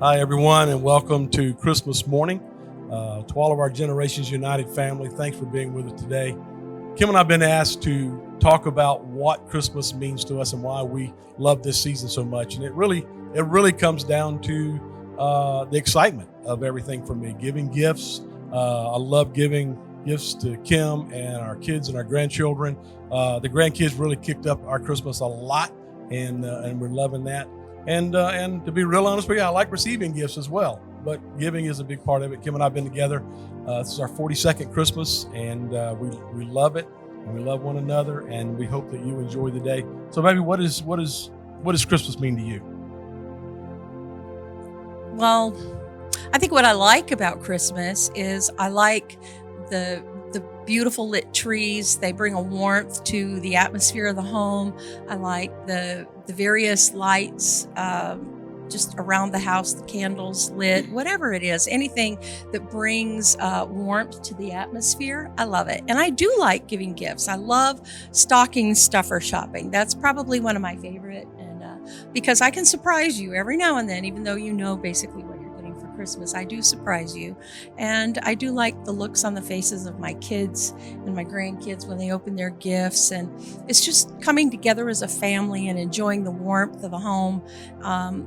Hi, everyone, and welcome to Christmas morning. To all of our Generations United family, thanks for being with us today. Kim and I have been asked to talk about what Christmas means to us and why we love this season so much. And it really comes down to the excitement of everything for me. Giving gifts. I love giving gifts to Kim and our kids and our grandchildren. The grandkids really kicked up our Christmas a lot, and we're loving that. And to be real honest with you, I like receiving gifts as well, but giving is a big part of it. Kim and I have been together. This is our 42nd Christmas, and we love it, and we love one another, and we hope that you enjoy the day. So, maybe what does Christmas mean to you? Well, I think what I like about Christmas is I like the beautiful lit trees. They bring a warmth to the atmosphere of the home. I like the various lights just around the house, the candles lit, whatever it is, anything that brings warmth to the atmosphere. I love it. And I do like giving gifts. I love stocking stuffer shopping. That's probably one of my favorite. And because I can surprise you every now and then, even though you know basically what you're getting for Christmas, I do surprise you. And I do like the looks on the faces of my kids and my grandkids when they open their gifts. And it's just coming together as a family and enjoying the warmth of the home,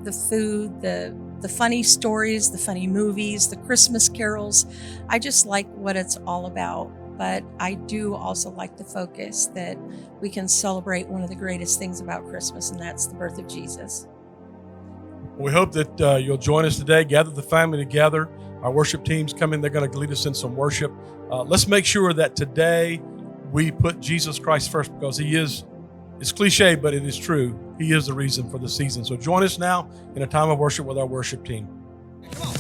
the food, the funny stories, the funny movies, the Christmas carols. I just like what it's all about. But I do also like the focus that we can celebrate one of the greatest things about Christmas, and that's the birth of Jesus. We hope that you'll join us today. Gather the family together. Our worship team's coming. They're going to lead us in some worship. Let's make sure that today we put Jesus Christ first, because he is, it's cliche, but it is true. He is the reason for the season. So join us now in a time of worship with our worship team. Come on.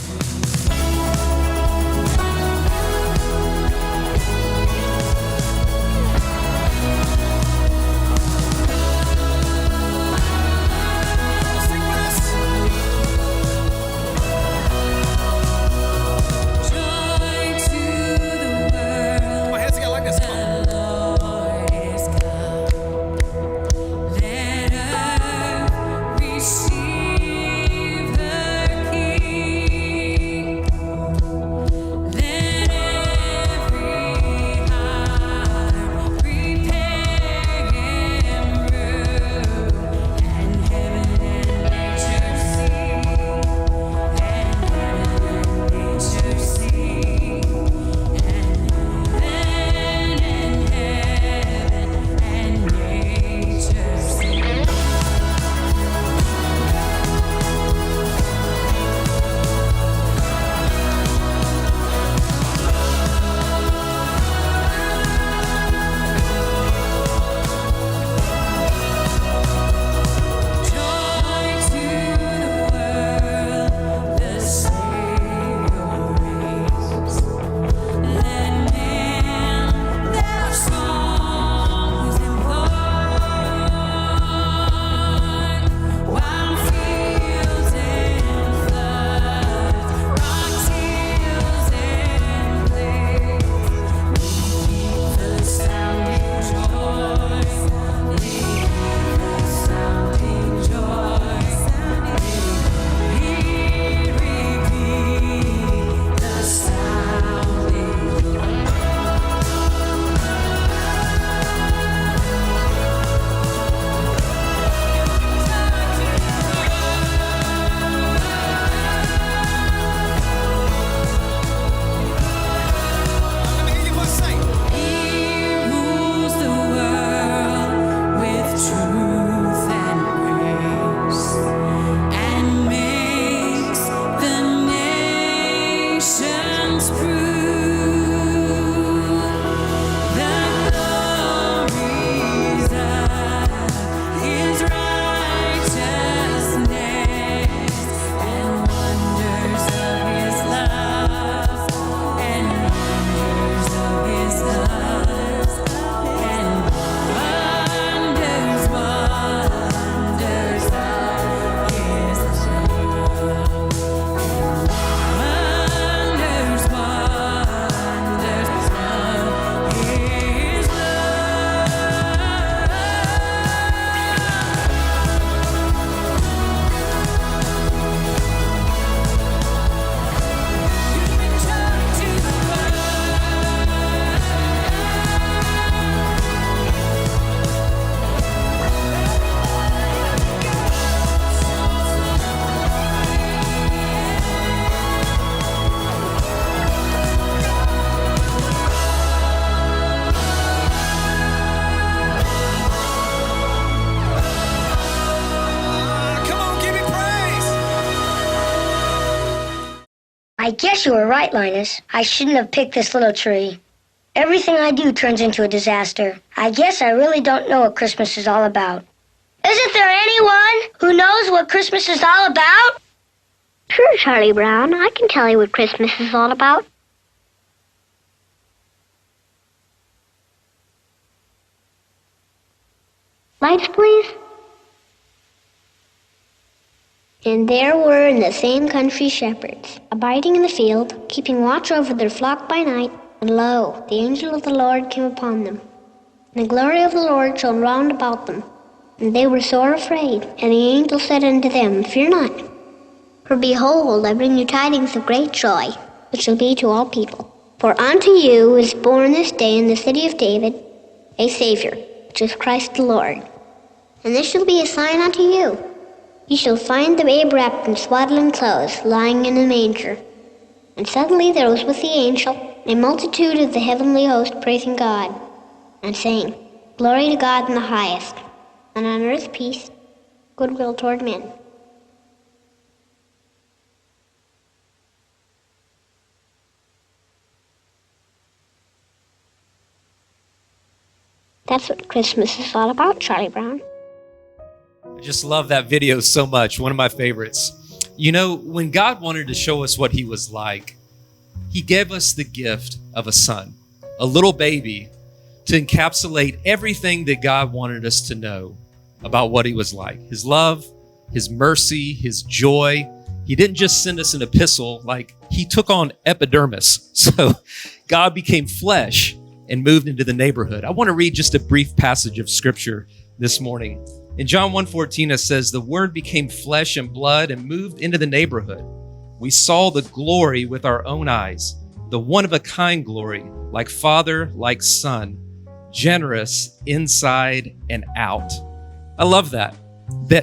Receive the King. I guess you were right, Linus. I shouldn't have picked this little tree. Everything I do turns into a disaster. I guess I really don't know what Christmas is all about. Isn't there anyone who knows what Christmas is all about? Sure, Charlie Brown. I can tell you what Christmas is all about. Lights, please. And there were in the same country shepherds, abiding in the field, keeping watch over their flock by night. And lo, the angel of the Lord came upon them. And the glory of the Lord shone round about them. And they were sore afraid. And the angel said unto them, Fear not. For behold, I bring you tidings of great joy, which shall be to all people. For unto you is born this day in the city of David a Savior, which is Christ the Lord. And this shall be a sign unto you. Ye shall find the babe wrapped in swaddling clothes, lying in a manger. And suddenly there was with the angel a multitude of the heavenly host praising God, and saying, Glory to God in the highest, and on earth peace, goodwill toward men. That's what Christmas is all about, Charlie Brown. I just love that video so much. One of my favorites. You know, when God wanted to show us what he was like, he gave us the gift of a son, a little baby, to encapsulate everything that God wanted us to know about what he was like. His love, his mercy, his joy. He didn't just send us an epistle, like he took on epidermis. So God became flesh and moved into the neighborhood. I want to read just a brief passage of scripture this morning. In John 1:14, it says, the word became flesh and blood and moved into the neighborhood. We saw the glory with our own eyes, the one-of-a-kind glory, like Father, like Son, generous inside and out. I love that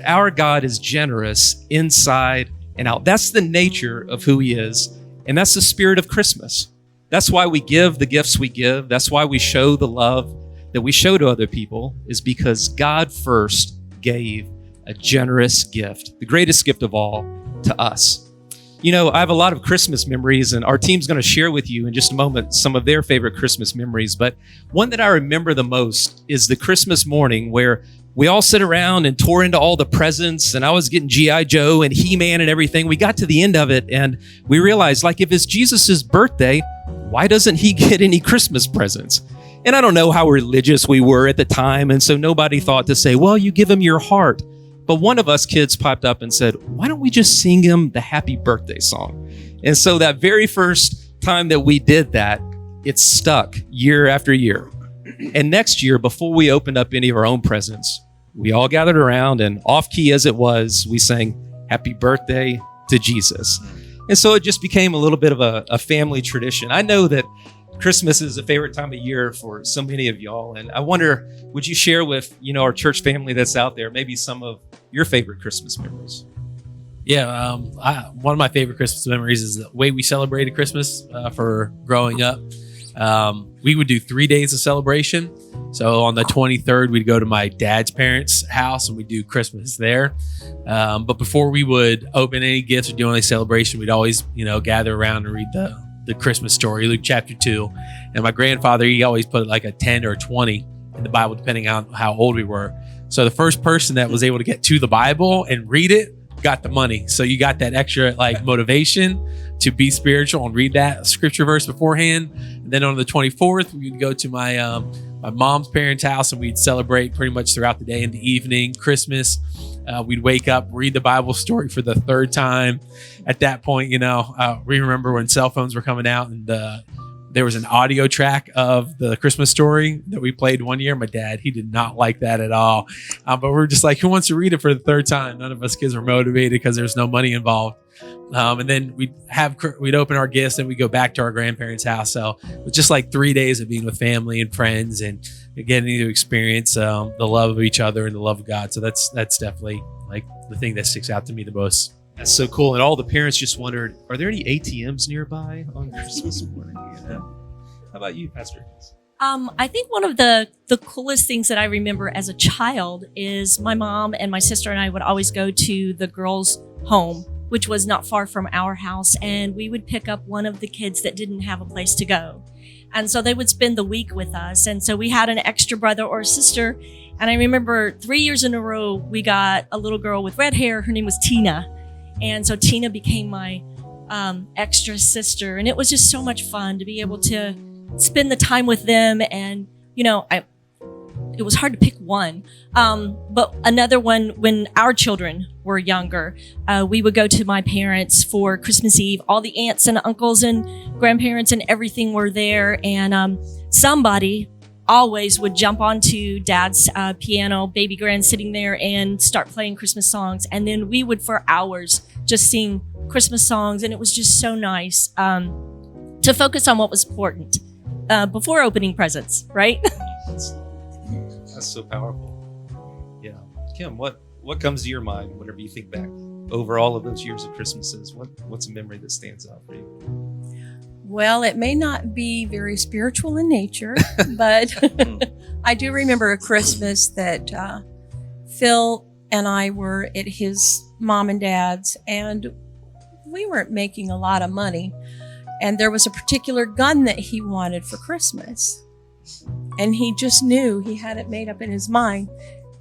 our God is generous inside and out. That's the nature of who he is, and that's the spirit of Christmas. That's why we give the gifts we give. That's why we show the love that we show to other people, is because God first gave a generous gift, the greatest gift of all, to us. You know, I have a lot of Christmas memories, and our team's going to share with you in just a moment some of their favorite Christmas memories. But one that I remember the most is the Christmas morning where we all sit around and tore into all the presents, and I was getting G.I. Joe and He-Man and everything. We got to the end of it, and we realized, like, if it's Jesus's birthday, why doesn't he get any Christmas presents? And I don't know how religious we were at the time, and so nobody thought to say, well, you give him your heart. But one of us kids popped up and said, why don't we just sing him the happy birthday song? And so that very first time that we did that, it stuck year after year. And next year, before we opened up any of our own presents, we all gathered around, and off key as it was, we sang happy birthday to Jesus. And so it just became a little bit of a family tradition. I know that Christmas is a favorite time of year for so many of y'all. And I wonder, would you share with, our church family that's out there, maybe some of your favorite Christmas memories? Yeah, one of my favorite Christmas memories is the way we celebrated Christmas for growing up. We would do 3 days of celebration. So on the 23rd, we'd go to my dad's parents' house and we'd do Christmas there. But before we would open any gifts or do any celebration, we'd always, gather around and read the Christmas story, Luke chapter 2. And my grandfather, he always put like a 10 or a 20 in the Bible, depending on how old we were. So the first person that was able to get to the Bible and read it got the money. So you got that extra motivation to be spiritual and read that scripture verse beforehand. And then on the 24th, we'd go to my mom's parents' house and we'd celebrate pretty much throughout the day and the evening, Christmas. We'd wake up, read the Bible story for the third time. At that point, we remember when cell phones were coming out and there was an audio track of the Christmas story that we played one year. My dad, he did not like that at all. But we were just like, who wants to read it for the third time? None of us kids were motivated because there's no money involved. And then we'd open our gifts and we'd go back to our grandparents' house. So it was just like 3 days of being with family and friends and getting to experience the love of each other and the love of God. So that's definitely like the thing that sticks out to me the most. That's so cool. And all the parents just wondered, are there any ATMs nearby on Christmas morning? Yeah. How about you, Pastor? I think one of the coolest things that I remember as a child is my mom and my sister and I would always go to the girls' home which was not far from our house, and we would pick up one of the kids that didn't have a place to go. And so they would spend the week with us. And so we had an extra brother or sister. And I remember 3 years in a row, we got a little girl with red hair. Her name was Tina. And so Tina became my extra sister. And it was just so much fun to be able to spend the time with them. And, you know, it was hard to pick one. But another one, when our children were younger, we would go to my parents for Christmas Eve. All the aunts and uncles and grandparents and everything were there. And somebody always would jump onto Dad's piano, baby grand sitting there, and start playing Christmas songs. And then we would, for hours, just sing Christmas songs. And it was just so nice to focus on what was important before opening presents, right? That's so powerful. Yeah. Kim, what comes to your mind whenever you think back over all of those years of Christmases? What's a memory that stands out for you? Well, it may not be very spiritual in nature, but I do remember a Christmas that Phil and I were at his mom and dad's, and we weren't making a lot of money. And there was a particular gun that he wanted for Christmas. And he just knew, he had it made up in his mind,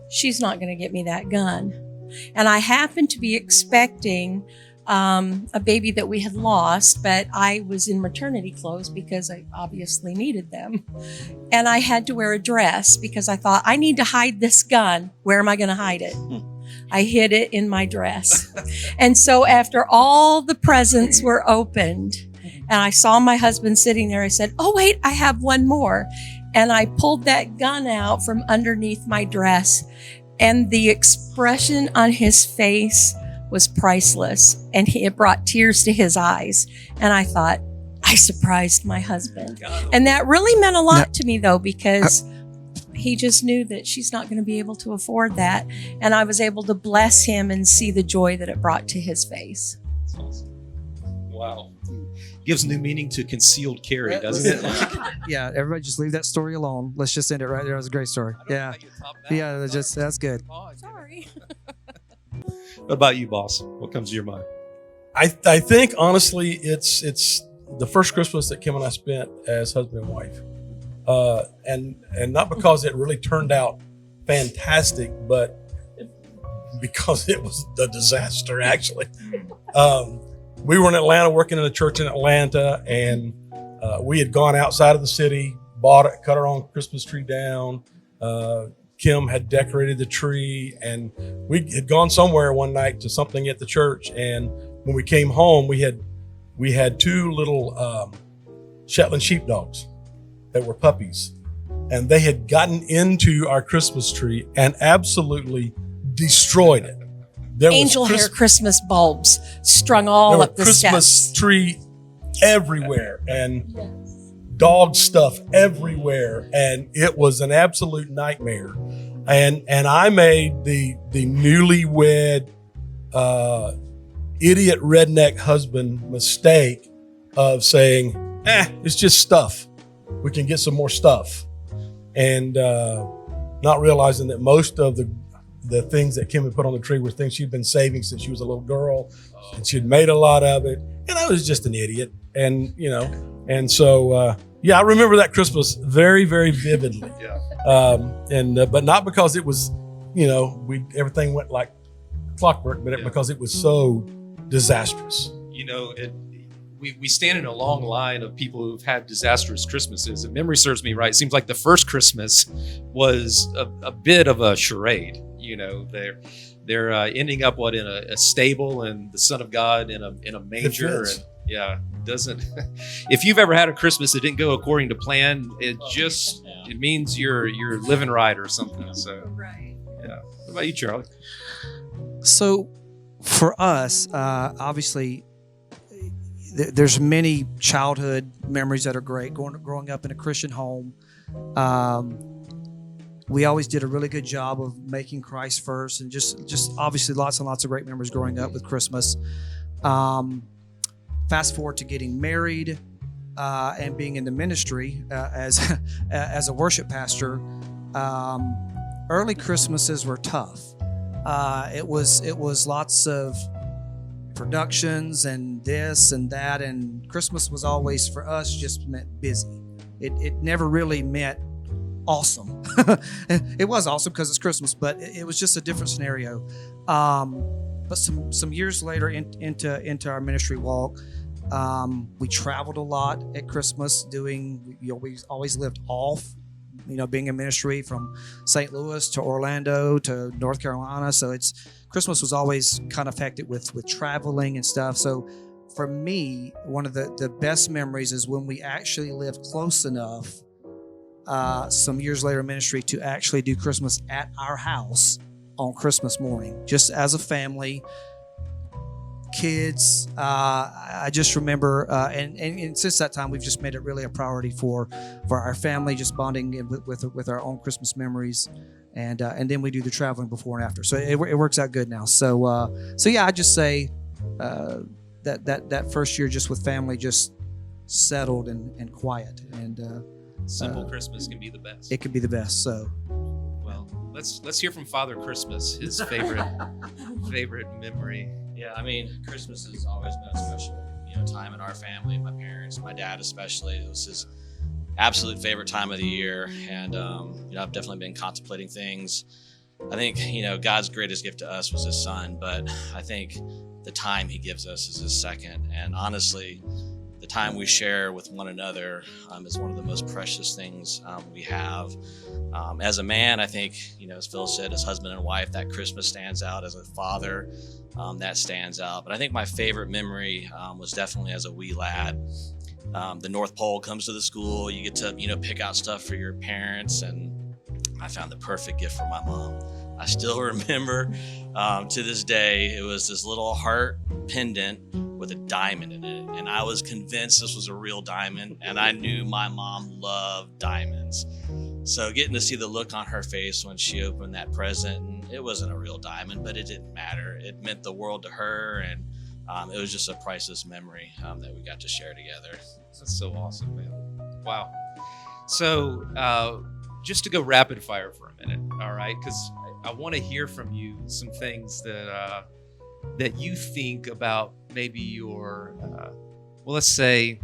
she's not going to get me that gun. And I happened to be expecting a baby that we had lost, but I was in maternity clothes because I obviously needed them. And I had to wear a dress because I thought, I need to hide this gun. Where am I going to hide it? I hid it in my dress. And so after all the presents were opened and I saw my husband sitting there, I said, oh, wait, I have one more. And I pulled that gun out from underneath my dress, and the expression on his face was priceless, and it brought tears to his eyes. And I thought, I surprised my husband. And that really meant a lot to me, though, because he just knew that she's not going to be able to afford that. And I was able to bless him and see the joy that it brought to his face. That's awesome. Wow. Gives new meaning to concealed carry, doesn't it? Yeah, everybody just leave that story alone. Let's just end it right there. That was a great story. Yeah. Yeah, that's good. Sorry. What about you, boss? What comes to your mind? I think honestly, it's the first Christmas that Kim and I spent as husband and wife, and not because it really turned out fantastic, but because it was a disaster. Actually, we were in Atlanta working in a church in Atlanta, and we had gone outside of the city, cut our own Christmas tree down. Kim had decorated the tree, and we had gone somewhere one night to something at the church. And when we came home, we had two little Shetland sheepdogs that were puppies, and they had gotten into our Christmas tree and absolutely destroyed it. There Angel was hair Christmas bulbs strung all there up were the Christmas steps. tree everywhere and dog stuff everywhere, and it was an absolute nightmare. And I made the newlywed idiot redneck husband mistake of saying, it's just stuff. We can get some more stuff. And not realizing that most of the things that Kim had put on the tree were things she'd been saving since she was a little girl, and she'd made a lot of it. And I was just an idiot. And, so, I remember that Christmas very, very vividly. But not because it was, everything went like clockwork, but because it was so disastrous. We stand in a long line of people who've had disastrous Christmases. If memory serves me right, it seems like the first Christmas was a bit of a charade. They're ending up in a stable, and the Son of God in a manger. Doesn't. If you've ever had a Christmas that didn't go according to plan, it means you're living right or something. So Right. yeah. What about you, Charlie? So for us, obviously, there's many childhood memories that are great. Growing up in a Christian home, we always did a really good job of making Christ first, and just obviously lots and lots of great memories growing up with Christmas. Fast forward to getting married and being in the ministry as a worship pastor. Early Christmases were tough. It was lots of productions and this and that, and Christmas was always for us just meant busy. It never really meant awesome. It was awesome because it's Christmas, but it was just a different scenario. But some years later into our ministry walk, we traveled a lot at Christmas. We always lived off, being in ministry from St. Louis to Orlando to North Carolina. So Christmas was always kind of affected with traveling and stuff. So for me, one of the best memories is when we actually lived close enough some years later in ministry to actually do Christmas at our house on Christmas morning, just as a family, kids. I just remember, and since that time, we've just made it really a priority for our family, just bonding with our own Christmas memories, and then we do the traveling before and after. So it works out good now. So yeah, I just say that first year just with family, just settled and quiet, and Simple Christmas can be the best. it could be the best. So Well, let's hear from Father Christmas, his favorite memory. Yeah, I mean, Christmas has always been a special, time in our family. My parents, my dad especially, it was his absolute favorite time of the year. And I've definitely been contemplating things. I think God's greatest gift to us was His Son, but I think the time He gives us is His second. And honestly, the time we share with one another is one of the most precious things we have. As a man, I think, as Phil said, as husband and wife, that Christmas stands out. As a father, that stands out. But I think my favorite memory was definitely as a wee lad. The North Pole comes to the school. You get to, pick out stuff for your parents. And I found the perfect gift for my mom. I still remember to this day, it was this little heart pendant with a diamond in it. And I was convinced this was a real diamond. And I knew my mom loved diamonds. So getting to see the look on her face when she opened that present, and it wasn't a real diamond, but it didn't matter. It meant the world to her. And it was just a priceless memory that we got to share together. That's so awesome, man. Wow. So just to go rapid fire for a minute, all right? Because I want to hear from you some things that you think about maybe your, let's say,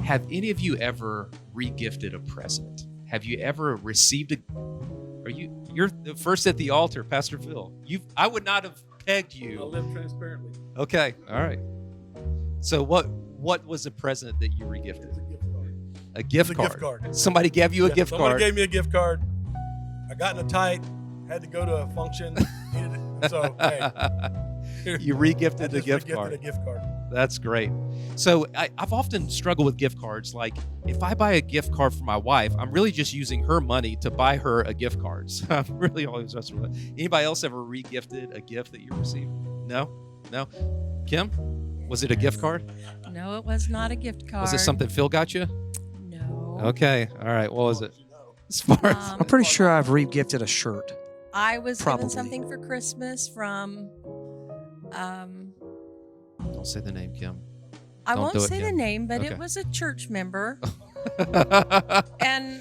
have any of you ever re-gifted a present? Have you ever received you're the first at the altar, Pastor Phil. I would not have pegged you. I live transparently. Okay, all right. So what was a present that you re-gifted? It's a gift card. A gift It's a card. gift card. Somebody gave you a gift Somebody card. gave me a gift card. I got in a tight, had to go to a function, needed it. So, hey. You re-gifted I the just gift re-gifted card. a gift card. That's great. So I've often struggled with gift cards. Like if I buy a gift card for my wife, I'm really just using her money to buy her a gift card. So I'm really always messing with that. Anybody else ever re-gifted a gift that you received? No? Kim? Was it a gift card? No, it was not a gift card. Was it something Phil got you? No. Okay. All right. What was it? As far as Um, I'm pretty sure I've re-gifted a shirt. I was Probably. given something for Christmas from, don't say the name, Kim. I Don't won't do it, say the Kim. name, but Okay. it was a church member. And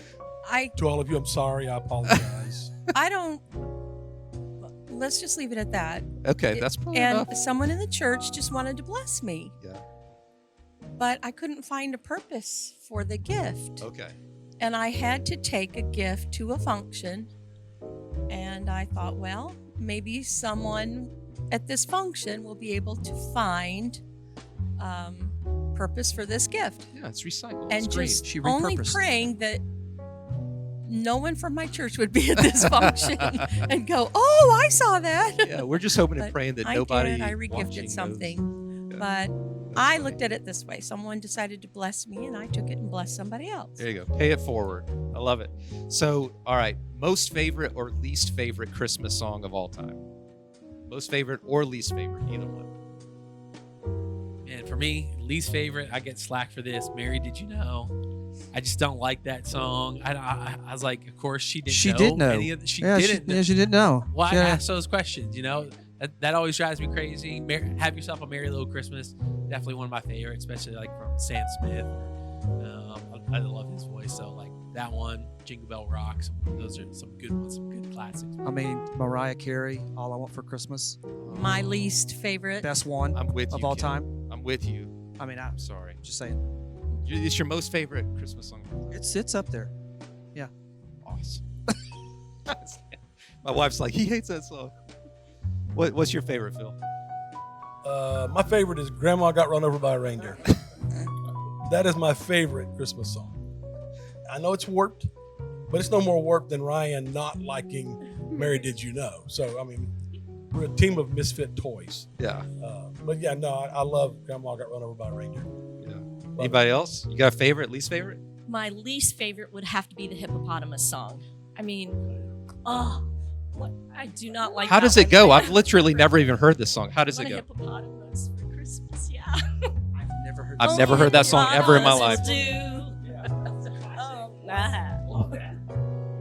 To all of you, I'm sorry. I apologize. I don't, let's just leave it at that. Okay, that's probably And enough. someone in the church just wanted to bless me. Yeah. But I couldn't find a purpose for the gift. Okay. And I had to take a gift to a function. And I thought, well, maybe someone at this function will be able to find purpose for this gift. Yeah, it's recycled. And it's green. just She only repurposed it. praying that no one from my church would be at this function and go, oh, I saw that. Yeah, we're just hoping and But praying that I nobody did. I watching regifted knows. something. Yeah. But That's I funny. looked at it this way. Someone decided to bless me, and I took it and blessed somebody else. There you go. Pay it forward. I love it. So, all right. Most favorite or least favorite Christmas song of all time? Most favorite or least favorite? Either one. And for me, least favorite, I get slack for this. Mary, did you know? I just don't like that song. I was like, of course she didn't. She did know. Any of she yeah, didn't. she didn't know. Well, I Yeah. ask those questions. That always drives me crazy. Have Yourself a Merry Little Christmas. Definitely one of my favorites, especially like from Sam Smith. I love his voice. So like that one, Jingle Bell Rock. Those are some good ones, some good classics. I mean, Mariah Carey, All I Want for Christmas, My least favorite. best one I'm with you. of all Ken. time. I'm with you. I mean, I'm sorry. just saying, It's your most favorite Christmas song. it's up there. Awesome. My wife's like, he hates that song. What's your favorite, Phil? My favorite is Grandma Got Run Over by a Reindeer. That is my favorite Christmas song. I know it's warped, but it's no more warped than Ryan not liking Mary Did You Know. So, I mean, we're a team of misfit toys. Yeah. But yeah, no, I love Grandma Got Run Over by a Reindeer. Yeah. Anybody else? You got a favorite, least favorite? My least favorite would have to be the hippopotamus song. I mean, what? I do not like. How that does it one. go? I've literally never even heard this song. How does What it a go? hippopotamus for Christmas, yeah. I've never heard. I've never heard that song ever in my life. Oh, nah.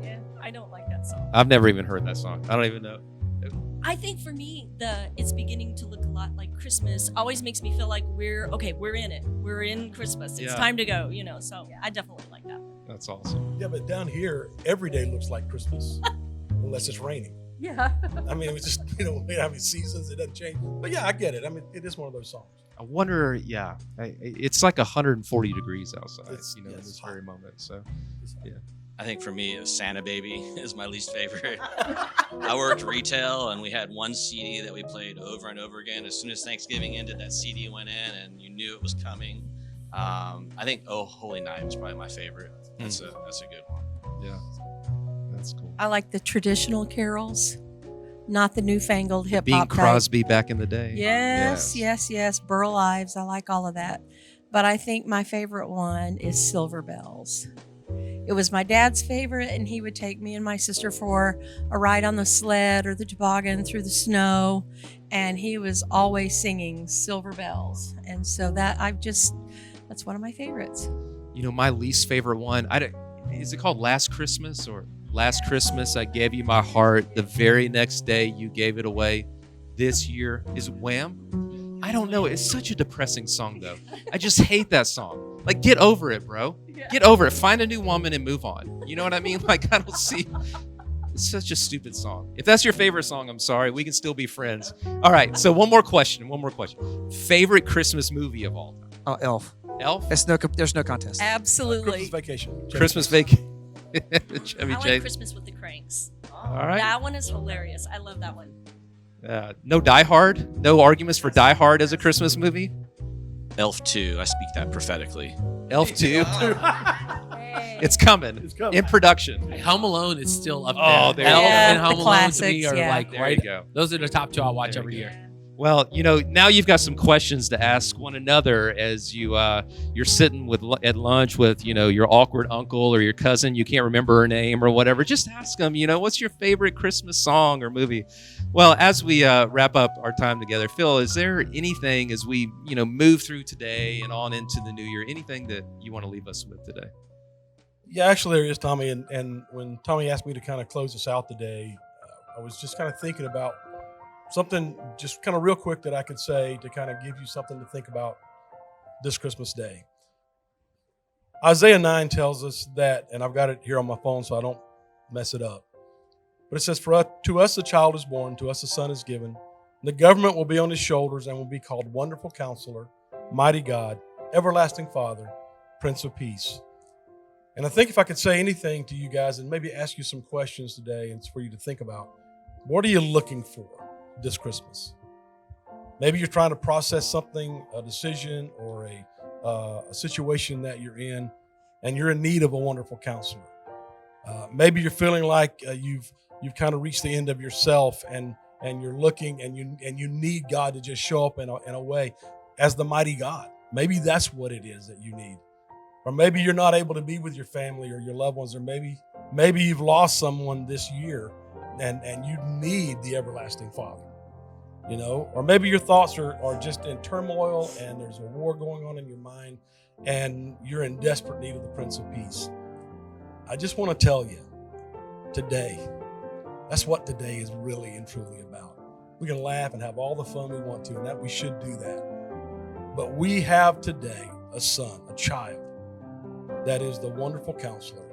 Yeah, I don't like that song. I've never even heard that song. I don't even know. I think for me, it's beginning to look a lot like Christmas. Always makes me feel like we're in it. We're in Christmas. It's Yeah. time to go. So I definitely like that. That's awesome. Yeah, but down here, every day looks like Christmas, unless it's raining. Yeah. I mean, it's just, we don't have any seasons. It doesn't change. But yeah, I get it. I mean, it is one of those songs. I wonder, yeah, it's like 140 degrees outside, It's- in yeah, this it's hot. very moment. So, I think for me, Santa Baby is my least favorite. I worked retail, and we had one CD that we played over and over again. As soon as Thanksgiving ended, that CD went in, and you knew it was coming. I think "Oh Holy Night" was probably my favorite. That's a good one. yeah, that's cool. I like the traditional carols, not the newfangled hip Bing hop. Crosby back in the day. Yes. Burl Ives. I like all of that. But I think my favorite one is Silver Bells. It was my dad's favorite, and he would take me and my sister for a ride on the sled or the toboggan through the snow, and he was always singing Silver Bells. And so that's one of my favorites. My least favorite one. Is it called Last Christmas or Last Christmas I Gave You My Heart? The very next day you gave it away. This year is Wham. I don't know. It's such a depressing song, though. I just hate that song. Like, get over it, bro. Get over it. Find a new woman and move on. You know what I mean? Like, I don't see. It's such a stupid song. If that's your favorite song, I'm sorry. We can still be friends. All right. So one more question. Favorite Christmas movie of all time? Oh, Elf. Elf? There's no contest. Absolutely. Christmas Vacation. Christmas Vacation. Chevy I like Chase. Christmas with the Cranks. All right. That one is hilarious. I love that one. No Die Hard. No arguments for Die Hard as a Christmas movie. Elf 2, I speak that prophetically. Elf 2. Hey. It's coming. It's coming. In production. Home Alone is still up there. Oh, there you Elf go. and Yeah, Home the Alone to me classics, are yeah. like There right. you go. Those are the top two I watch There every you year. Well, now you've got some questions to ask one another as you're sitting at lunch with your awkward uncle or your cousin. You can't remember her name or whatever. Just ask them. What's your favorite Christmas song or movie? Well, as we wrap up our time together, Phil, is there anything as we move through today and on into the new year? Anything that you want to leave us with today? Yeah, actually, there is, Tommy. And when Tommy asked me to kind of close us out today, I was just kind of thinking about something just kind of real quick that I could say to kind of give you something to think about this Christmas day. Isaiah 9 tells us that, and I've got it here on my phone so I don't mess it up. But it says, to us a child is born, to us a son is given. The government will be on his shoulders and will be called Wonderful Counselor, Mighty God, Everlasting Father, Prince of Peace. And I think if I could say anything to you guys and maybe ask you some questions today, and it's for you to think about, what are you looking for this Christmas? Maybe you're trying to process something, a decision or a situation that you're in, and you're in need of a wonderful counselor. Maybe you're feeling like you've kind of reached the end of yourself, and you're looking and you need God to just show up in a way as the mighty God. Maybe that's what it is that you need. Or maybe you're not able to be with your family or your loved ones, or maybe you've lost someone this year and you need the everlasting Father. Or maybe your thoughts are just in turmoil and there's a war going on in your mind and you're in desperate need of the Prince of Peace. I just want to tell you today, that's what today is really and truly about. We can laugh and have all the fun we want to, and that we should do that. But we have today a son, a child, that is the Wonderful Counselor,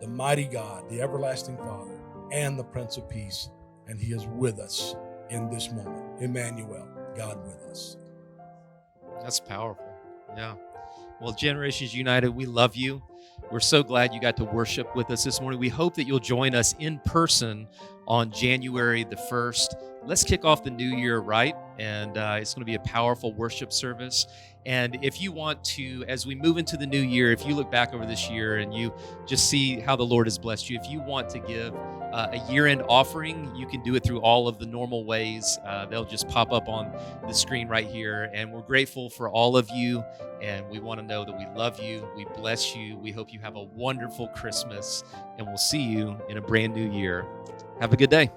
the mighty God, the everlasting Father, and the Prince of Peace. And he is with us in this moment. Emmanuel, God with us. That's powerful. Yeah. Well, Generations United, we love you. We're so glad you got to worship with us this morning. We hope that you'll join us in person on January the 1st. Let's kick off the new year right, and it's going to be a powerful worship service. And if you want to, as we move into the new year, if you look back over this year and you just see how the Lord has blessed you, if you want to give a year-end offering, you can do it through all of the normal ways. They'll just pop up on the screen right here. And we're grateful for all of you. And we want to know that we love you. We bless you. We hope you have a wonderful Christmas. And we'll see you in a brand new year. Have a good day.